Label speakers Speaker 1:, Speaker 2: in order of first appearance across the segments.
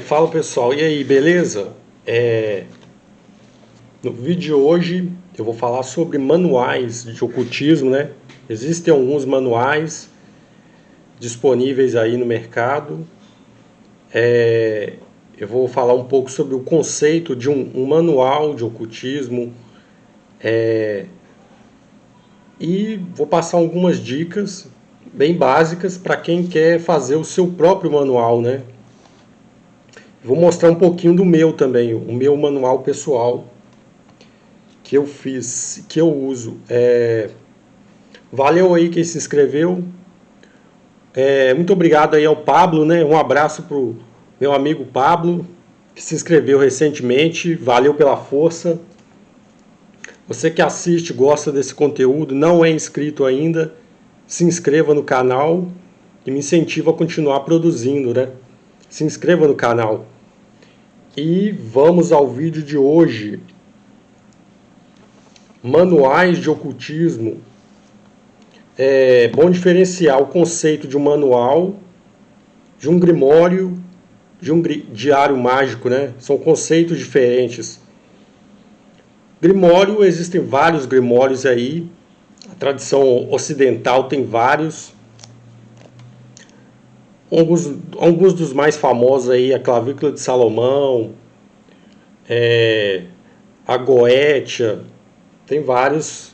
Speaker 1: Fala pessoal, e aí, beleza? No vídeo de hoje eu vou falar sobre manuais de ocultismo, né? Existem alguns manuais disponíveis aí no mercado. Eu vou falar um pouco sobre o conceito de um manual de ocultismo e vou passar algumas dicas bem básicas para quem quer fazer o seu próprio manual, né? Vou mostrar um pouquinho do meu também, o meu manual pessoal que eu fiz, que eu uso. Valeu aí quem se inscreveu. Muito obrigado aí ao Pablo, né? Um abraço pro meu amigo Pablo, que se inscreveu recentemente. Valeu pela força. Você que assiste, gosta desse conteúdo, não é inscrito ainda, se inscreva no canal e me incentiva a continuar produzindo, né? Se inscreva no canal. E vamos ao vídeo de hoje. Manuais de ocultismo. É bom diferenciar o conceito de um manual, de um grimório, de um diário mágico, né? São conceitos diferentes. Grimório, existem vários grimórios aí. A tradição ocidental tem vários. Alguns dos mais famosos aí, a Clavícula de Salomão, a Goétia, tem vários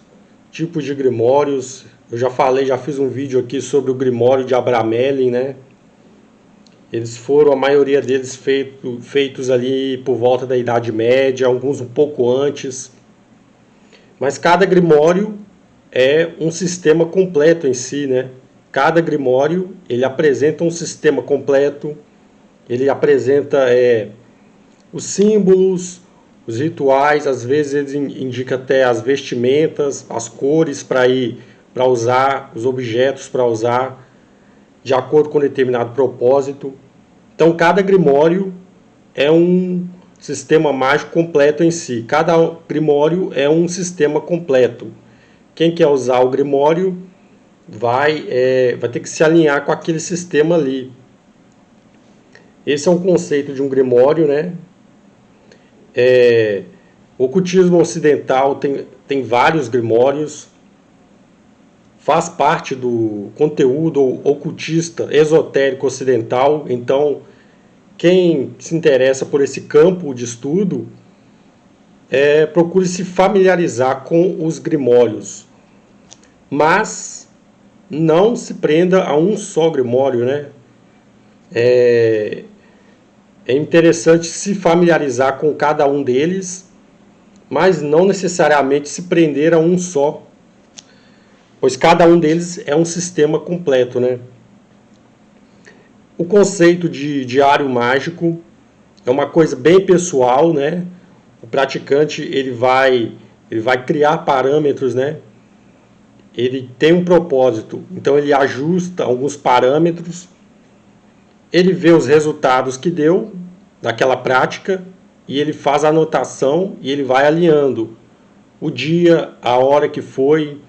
Speaker 1: tipos de grimórios. Eu já fiz um vídeo aqui sobre o grimório de Abramelin, né? Eles foram, a maioria deles feitos ali por volta da Idade Média, alguns um pouco antes. Mas cada grimório é um sistema completo em si, né? Cada grimório, ele apresenta um sistema completo, ele apresenta os símbolos, os rituais, às vezes ele indica até as vestimentas, as cores para usar, os objetos para usar, de acordo com determinado propósito. Então cada grimório é um sistema mágico completo em si. Cada grimório é um sistema completo. Quem quer usar o grimório vai ter que se alinhar com aquele sistema ali. Esse é um conceito de um grimório, né? O ocultismo ocidental tem vários grimórios, faz parte do conteúdo ocultista esotérico ocidental. Então, quem se interessa por esse campo de estudo, procure se familiarizar com os grimórios. Mas não se prenda a um só grimório, né? É interessante se familiarizar com cada um deles, mas não necessariamente se prender a um só, pois cada um deles é um sistema completo, né? O conceito de diário mágico é uma coisa bem pessoal, né? O praticante ele vai criar parâmetros, né? Ele tem um propósito, então ele ajusta alguns parâmetros, ele vê os resultados que deu daquela prática e ele faz a anotação e ele vai alinhando o dia, a hora que foi,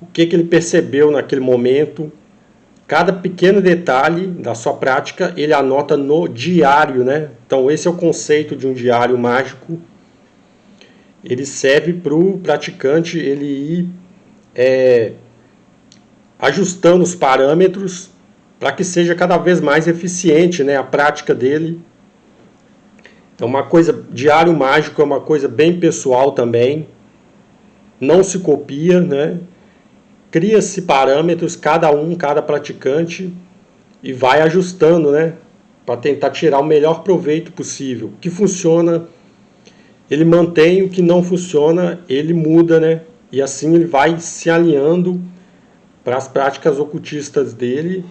Speaker 1: o que ele percebeu naquele momento. Cada pequeno detalhe da sua prática ele anota no diário, né? Então esse é o conceito de um diário mágico. Ele serve para o praticante ele ir ajustando os parâmetros para que seja cada vez mais eficiente, né, a prática dele. É uma coisa, diário mágico é uma coisa bem pessoal também. Não se copia, né? Cria-se parâmetros, cada praticante, e vai ajustando, né? Para tentar tirar o melhor proveito possível. O que funciona, ele mantém, o que não funciona, ele muda, né? E assim ele vai se alinhando para as práticas ocultistas dele,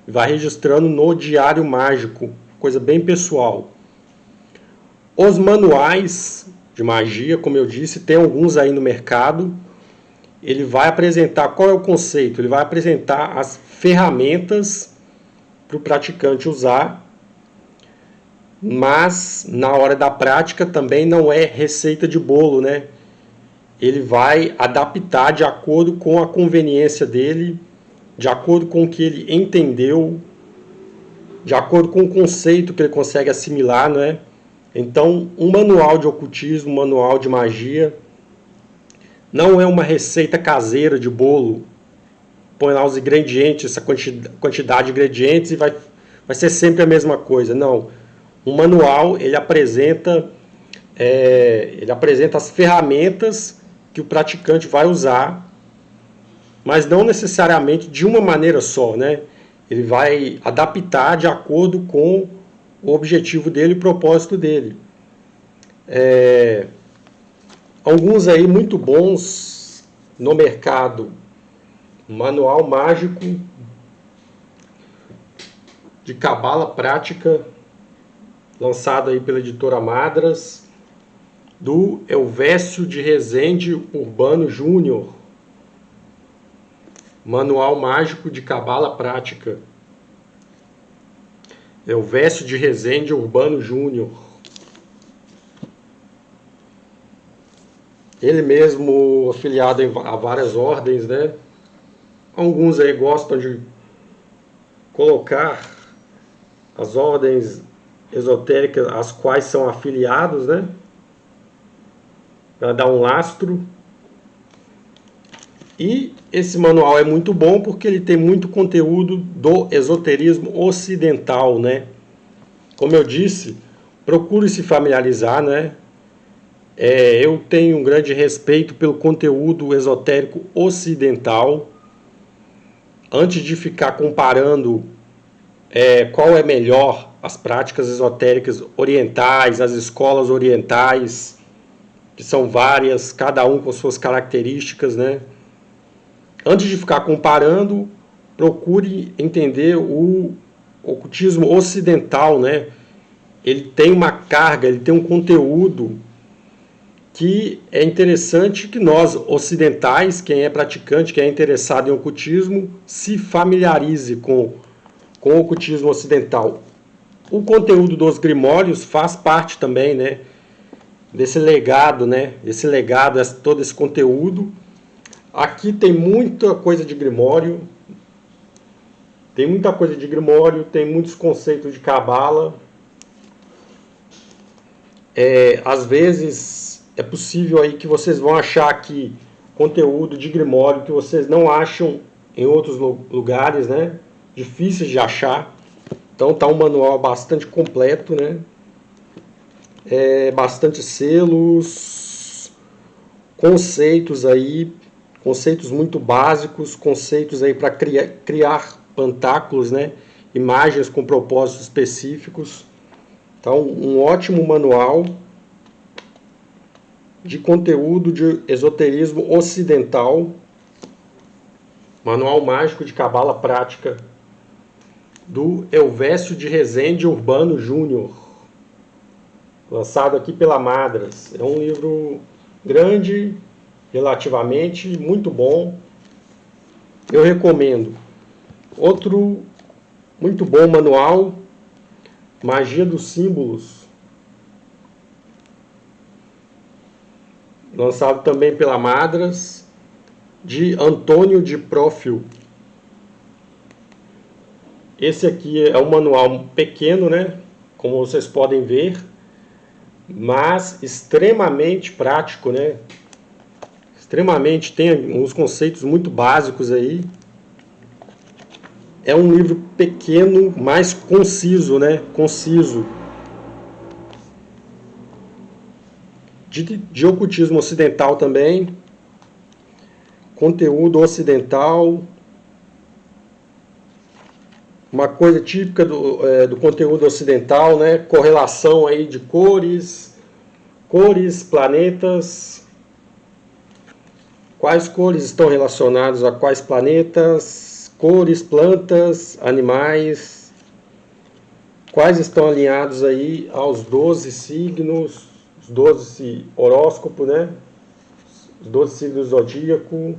Speaker 1: vai registrando no diário mágico, coisa bem pessoal. Os manuais de magia, como eu disse, tem alguns aí no mercado. Ele vai apresentar, qual é o conceito? Ele vai apresentar as ferramentas para o praticante usar, mas na hora da prática também não é receita de bolo, né? Ele vai adaptar de acordo com a conveniência dele, de acordo com o que ele entendeu, de acordo com o conceito que ele consegue assimilar, né? Então, um manual de ocultismo, um manual de magia, não é uma receita caseira de bolo. Põe lá os ingredientes, essa quantidade de ingredientes e vai ser sempre a mesma coisa. Não. Um manual, ele apresenta as ferramentas que o praticante vai usar, mas não necessariamente de uma maneira só, né? Ele vai adaptar de acordo com o objetivo dele e o propósito dele. Alguns aí muito bons no mercado: Manual Mágico de Cabala Prática, lançado aí pela editora Madras, do Elvésio de Rezende Urbano Júnior. Manual Mágico de Cabala Prática, Elvésio de Rezende Urbano Júnior. Ele mesmo afiliado a várias ordens, né? Alguns aí gostam de colocar as ordens esotéricas às quais são afiliados, né? Para dar um lastro. E esse manual é muito bom porque ele tem muito conteúdo do esoterismo ocidental, né? Como eu disse, procure se familiarizar, né? Eu tenho um grande respeito pelo conteúdo esotérico ocidental. Antes de ficar comparando qual é melhor, as práticas esotéricas orientais, as escolas orientais, que são várias, cada um com suas características, né? Antes de ficar comparando, procure entender o ocultismo ocidental, né? Ele tem uma carga, ele tem um conteúdo que é interessante que nós, ocidentais, quem é praticante, quem é interessado em ocultismo, se familiarize com o ocultismo ocidental. O conteúdo dos grimórios faz parte também, né, desse legado, né? Esse legado, todo esse conteúdo. Aqui tem muita coisa de grimório, tem muitos conceitos de cabala. Às vezes é possível aí que vocês vão achar aqui conteúdo de grimório que vocês não acham em outros lugares, né? Difíceis de achar. Então tá um manual bastante completo, né? Bastante selos, conceitos aí, conceitos muito básicos, conceitos aí para criar pantáculos, né? Imagens com propósitos específicos. Então, um ótimo manual de conteúdo de esoterismo ocidental. Manual Mágico de Cabala Prática, do Elvésio de Rezende Urbano Júnior, lançado aqui pela Madras. É um livro grande, relativamente, muito bom. Eu recomendo. Outro muito bom manual, Magia dos Símbolos, lançado também pela Madras, de Antônio de Profil. Esse aqui é um manual pequeno, né? Como vocês podem ver, mas extremamente prático, né? Extremamente, tem uns conceitos muito básicos aí. É um livro pequeno, mas conciso, né? Conciso. De ocultismo ocidental também. Conteúdo ocidental. Uma coisa típica do conteúdo ocidental, né? Correlação aí de cores, planetas. Quais cores estão relacionadas a quais planetas? Cores, plantas, animais. Quais estão alinhados aí aos 12 signos, os 12 horóscopos, né? Os 12 signos do zodíaco.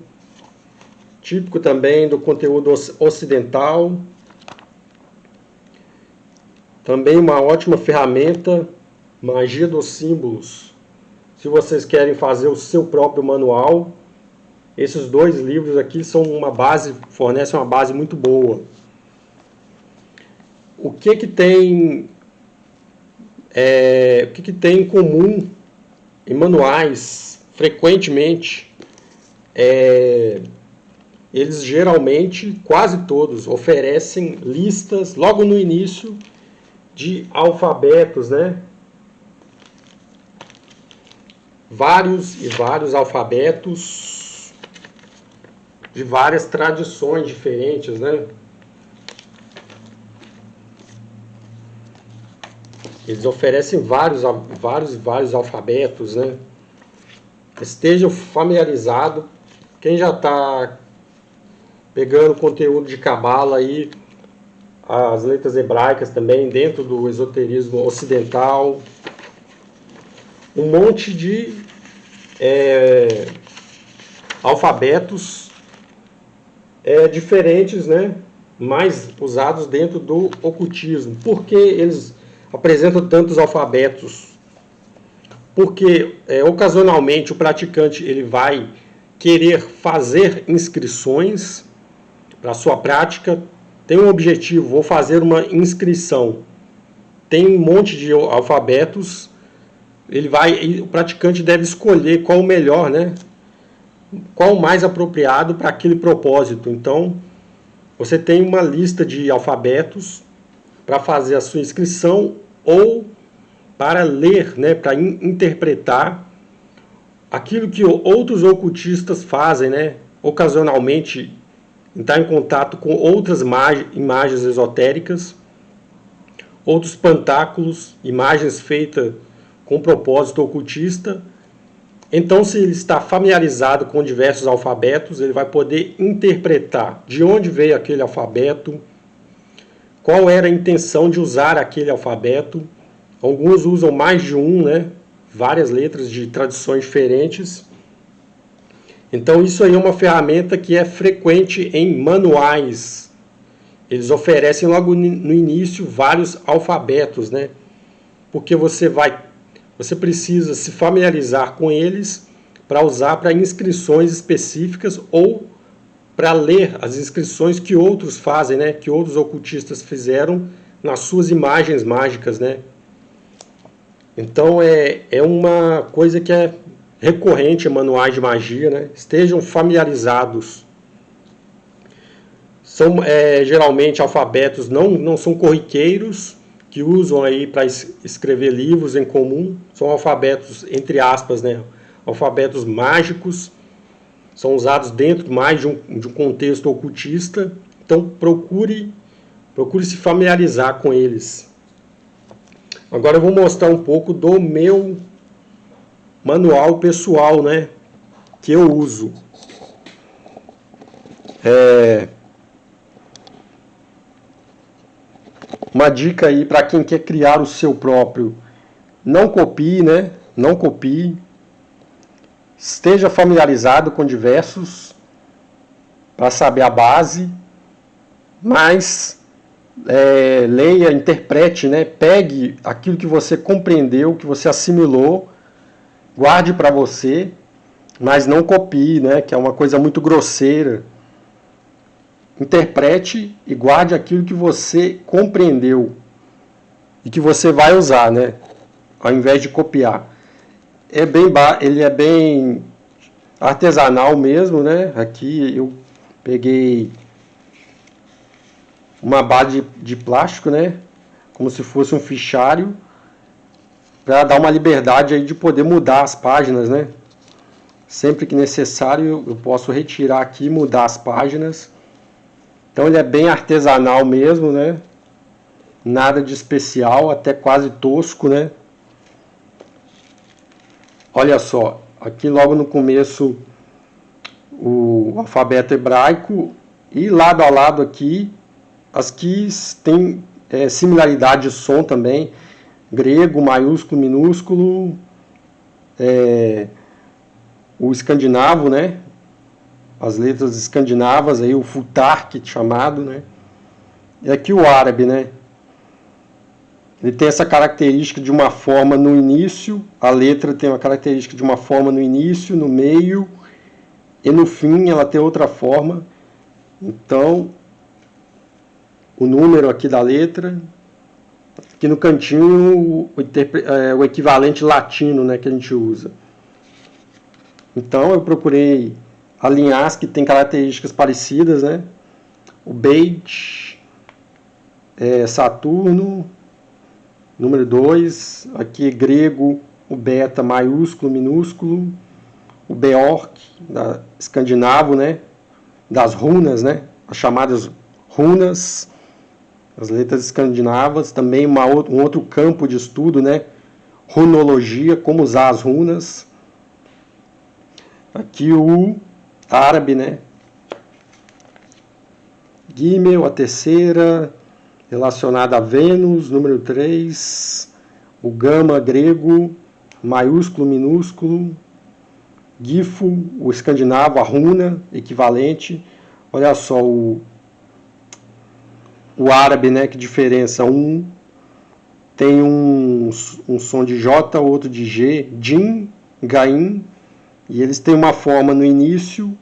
Speaker 1: Típico também do conteúdo ocidental. Também uma ótima ferramenta, Magia dos Símbolos. Se vocês querem fazer o seu próprio manual, esses dois livros aqui são fornecem uma base muito boa. o que que tem em comum em manuais frequentemente? Eles geralmente, quase todos, oferecem listas logo no início de alfabetos, né? Vários e vários alfabetos de várias tradições diferentes, né? Eles oferecem vários alfabetos, né? Esteja familiarizado. Quem já está pegando conteúdo de cabala aí, as letras hebraicas também, dentro do esoterismo ocidental, um monte de alfabetos diferentes, né? Mais usados dentro do ocultismo. Por que eles apresentam tantos alfabetos? Porque ocasionalmente o praticante ele vai querer fazer inscrições para a sua prática, tem um objetivo, vou fazer uma inscrição, tem um monte de alfabetos, o praticante deve escolher qual o melhor, né? Qual o mais apropriado para aquele propósito. Então, você tem uma lista de alfabetos para fazer a sua inscrição ou para ler, né? Para interpretar aquilo que outros ocultistas fazem, né? Ocasionalmente, entrar em contato com outras imagens esotéricas, outros pantáculos, imagens feitas com propósito ocultista. Então, se ele está familiarizado com diversos alfabetos, ele vai poder interpretar de onde veio aquele alfabeto, qual era a intenção de usar aquele alfabeto. Alguns usam mais de um, né? Várias letras de tradições diferentes. Então, isso aí é uma ferramenta que é frequente em manuais. Eles oferecem logo no início vários alfabetos, né? Porque você precisa se familiarizar com eles para usar para inscrições específicas ou para ler as inscrições que outros fazem, né? Que outros ocultistas fizeram nas suas imagens mágicas, né? Então, é uma coisa que é recorrente em manuais de magia, né? Estejam familiarizados. São geralmente alfabetos, não são corriqueiros, que usam aí para escrever livros em comum. São alfabetos, entre aspas, né? Alfabetos mágicos. São usados dentro mais de um contexto ocultista. Então, procure se familiarizar com eles. Agora eu vou mostrar um pouco do meu manual pessoal, né, que eu uso. Uma dica aí para quem quer criar o seu próprio: não copie, né? Não copie. Esteja familiarizado com diversos para saber a base, mas leia, interprete, né? Pegue aquilo que você compreendeu, que você assimilou, guarde para você, mas não copie, né? Que é uma coisa muito grosseira. Interprete e guarde aquilo que você compreendeu e que você vai usar, né? Ao invés de copiar. Ele é bem artesanal mesmo, né? Aqui eu peguei uma base de plástico, né? Como se fosse um fichário, para dar uma liberdade aí de poder mudar as páginas, né? Sempre que necessário eu posso retirar aqui e mudar as páginas. Então ele é bem artesanal mesmo, né? Nada de especial, até quase tosco, né? Olha só, aqui logo no começo o alfabeto hebraico e lado a lado aqui as que têm similaridade de som também, grego, maiúsculo, minúsculo, o escandinavo, né? As letras escandinavas, aí o futark chamado, né? E aqui o árabe, né? Ele tem essa característica de uma forma no início, a letra tem uma característica de uma forma no início, no meio e no fim ela tem outra forma. Então, o número aqui da letra. Aqui no cantinho o equivalente latino, né, que a gente usa. Então eu procurei alinhar as que tem características parecidas, né? O Beit, Saturno, número 2, aqui grego, o beta maiúsculo, minúsculo, o Beork, escandinavo, né? Das runas, né? As chamadas runas, as letras escandinavas, também um outro campo de estudo, né? Runologia, como usar as runas. Aqui o árabe, né? Gimel, a terceira, relacionada a Vênus, número 3. O gama grego, maiúsculo, minúsculo. Gifo, o escandinavo, a runa, equivalente. Olha só o árabe, né? Que diferença. Um tem um som de J, outro de G, Jim, Gaim. E eles têm uma forma no início,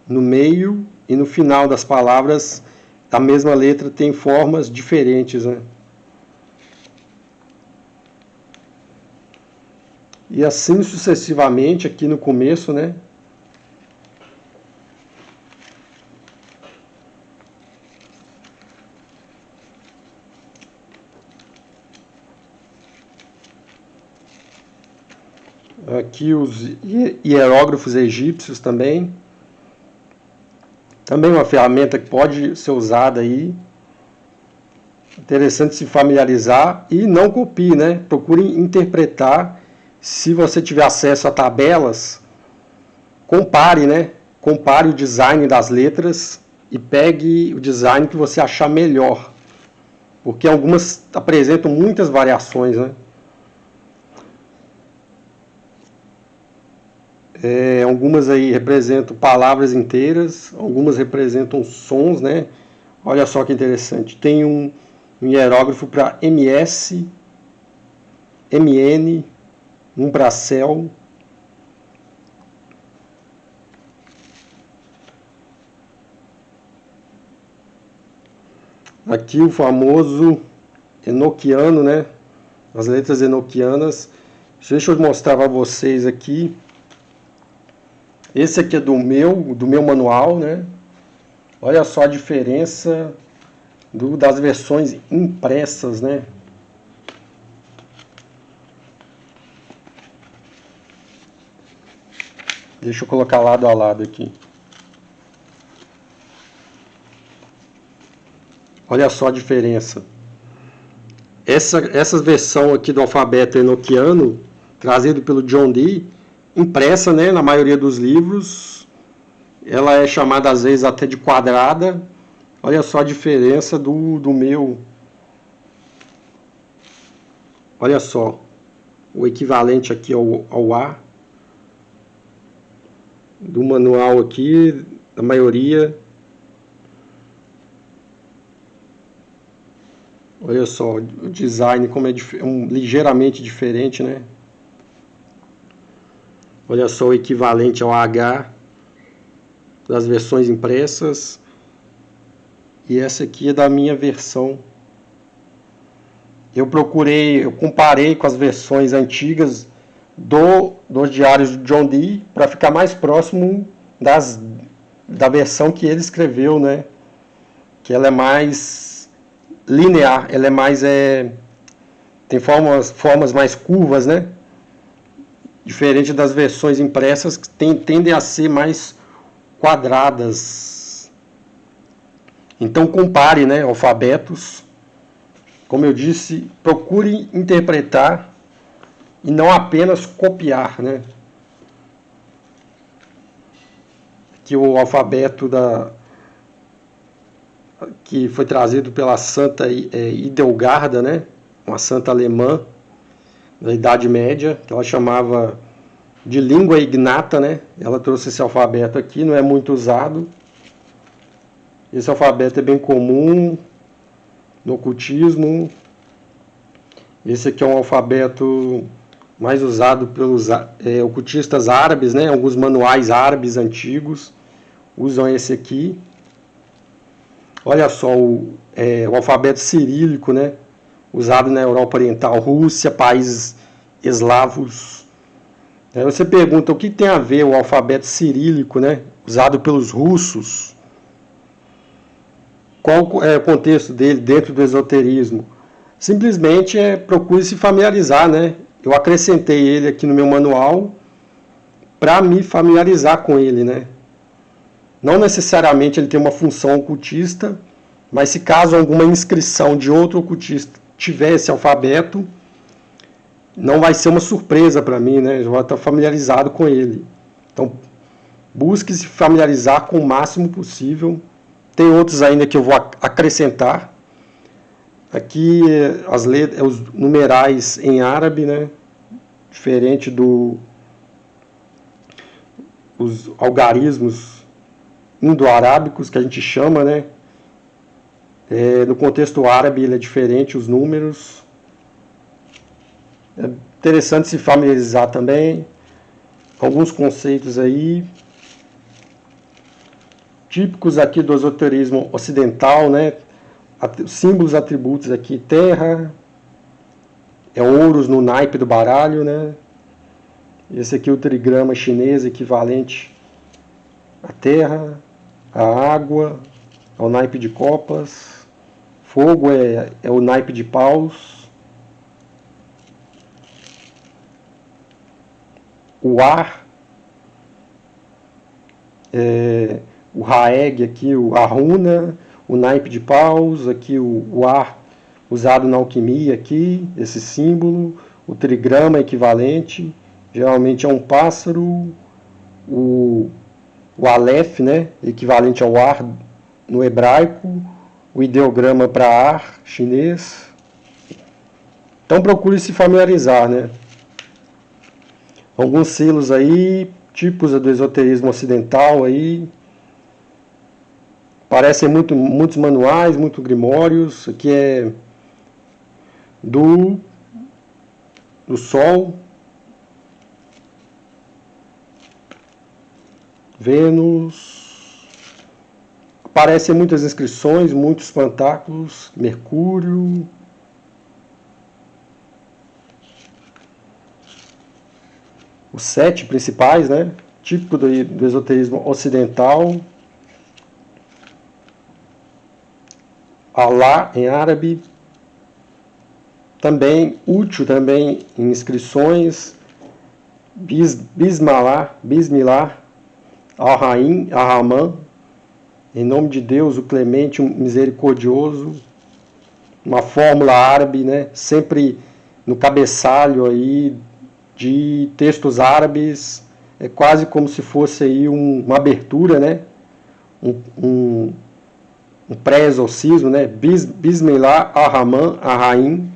Speaker 1: no meio e no final das palavras. A mesma letra tem formas diferentes, né? E assim sucessivamente aqui no começo, né? Aqui os hierógrafos egípcios também. Também uma ferramenta que pode ser usada aí. Interessante se familiarizar e não copie, né? Procure interpretar. Se você tiver acesso a tabelas, compare, né? Compare o design das letras e pegue o design que você achar melhor. Porque algumas apresentam muitas variações, né? Algumas aí representam palavras inteiras, algumas representam sons, né? Olha só que interessante. Tem um hierógrafo para MS, MN, um para céu. Aqui o famoso enoquiano, né? As letras enoquianas. Deixa eu mostrar para vocês aqui. Esse aqui é do meu manual, né? Olha só a diferença das versões impressas, né? Deixa eu colocar lado a lado aqui. Olha só a diferença. Essa versão aqui do alfabeto enoquiano, trazido pelo John Dee, impressa, né, na maioria dos livros, ela é chamada às vezes até de quadrada. Olha só a diferença do meu. Olha só, o equivalente aqui ao A, do manual aqui, da maioria. Olha só, o design como é ligeiramente diferente, né? Olha só o equivalente ao H das versões impressas. E essa aqui é da minha versão. Eu comparei com as versões antigas dos diários de John Dee para ficar mais próximo da versão que ele escreveu, né? Que ela é mais linear, ela é mais tem formas mais curvas, né? Diferente das versões impressas que tendem a ser mais quadradas. Então compare, né, alfabetos. Como eu disse, procure interpretar e não apenas copiar, né? Aqui o alfabeto que foi trazido pela Santa Idelgarda, né? Uma santa alemã da Idade Média, que ela chamava de língua ignata, né? Ela trouxe esse alfabeto aqui, não é muito usado. Esse alfabeto é bem comum no ocultismo. Esse aqui é um alfabeto mais usado pelos ocultistas árabes, né? Alguns manuais árabes antigos usam esse aqui. Olha só, o alfabeto cirílico, né? Usado na Europa Oriental, Rússia, países eslavos. Aí você pergunta o que tem a ver o alfabeto cirílico, né? Usado pelos russos. Qual é o contexto dele dentro do esoterismo? Simplesmente procure se familiarizar, né? Eu acrescentei ele aqui no meu manual para me familiarizar com ele, né? Não necessariamente ele tem uma função ocultista, mas se caso alguma inscrição de outro ocultista tiver esse alfabeto, não vai ser uma surpresa para mim, né? Eu já vou estar familiarizado com ele. Então, busque se familiarizar com o máximo possível. Tem outros ainda que eu vou acrescentar. Aqui as letras, os numerais em árabe, né? Diferente os algarismos indo-arábicos que a gente chama, né? No contexto árabe ele é diferente, os números. É interessante se familiarizar também. Alguns conceitos aí típicos aqui do esoterismo ocidental, né? Símbolos, atributos aqui, terra, ouros no naipe do baralho, né? Esse aqui é o trigrama chinês equivalente à terra, à água, ao naipe de copas, fogo é o naipe de paus, o ar, o Raeg aqui, a runa, o naipe de paus, aqui o ar usado na alquimia aqui, esse símbolo, o trigrama equivalente, geralmente é um pássaro, o Aleph, né, equivalente ao ar no hebraico, o ideograma para ar chinês. Então procure se familiarizar, né? Alguns selos aí, tipos do esoterismo ocidental aí, parecem muitos manuais, muitos grimórios. Aqui é do Sol, Vênus. Aparecem muitas inscrições, muitos pantáculos, Mercúrio. Os 7 principais, né? Típico do esoterismo ocidental. Alá em árabe, também útil também em inscrições, Bismillah, Ar-Rahim, Ar-Rahman, em nome de Deus, o clemente, o misericordioso, uma fórmula árabe, né? Sempre no cabeçalho aí de textos árabes, é quase como se fosse aí uma abertura, né? Um pré-exorcismo, né? Bismillah ar-Rahman ar-Rahim,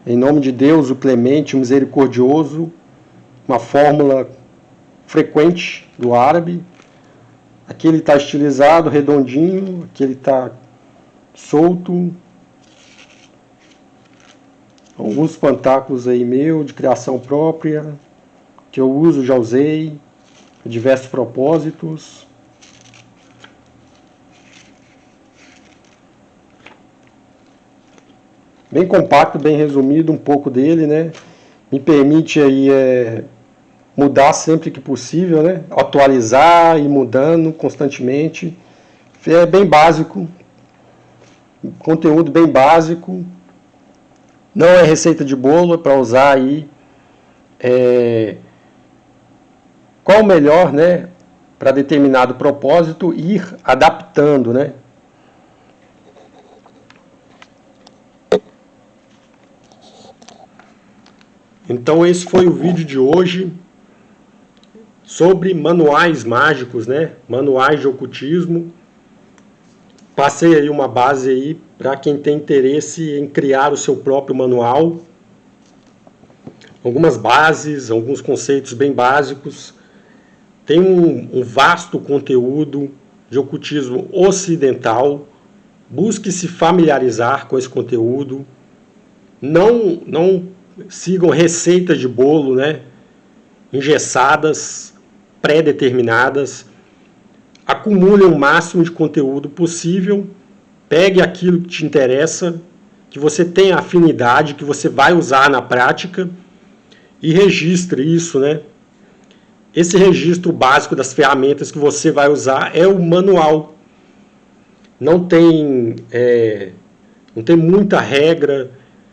Speaker 1: em nome de Deus, o clemente, o misericordioso, uma fórmula frequente do árabe. Aqui ele está estilizado, redondinho, aqui ele está solto. Alguns pantáculos aí meu, de criação própria, que eu uso, já usei, para diversos propósitos. Bem compacto, bem resumido um pouco dele, né? Me permite aí mudar sempre que possível, né? Atualizar e mudando constantemente. É bem básico, conteúdo bem básico. Não é receita de bolo, é para usar aí. Qual o melhor, né? Para determinado propósito, ir adaptando, né? Então esse foi o vídeo de hoje sobre manuais mágicos, né? Manuais de ocultismo. Passei aí uma base aí para quem tem interesse em criar o seu próprio manual. Algumas bases, alguns conceitos bem básicos. Tem um vasto conteúdo de ocultismo ocidental. Busque se familiarizar com esse conteúdo. Não sigam receitas de bolo, né? Engessadas, pré-determinadas. Acumule o máximo de conteúdo possível Pegue aquilo que te interessa, que você tem afinidade, que você vai usar na prática e registre isso, né? Esse registro básico das ferramentas que você vai usar é o manual. Não tem muita regra,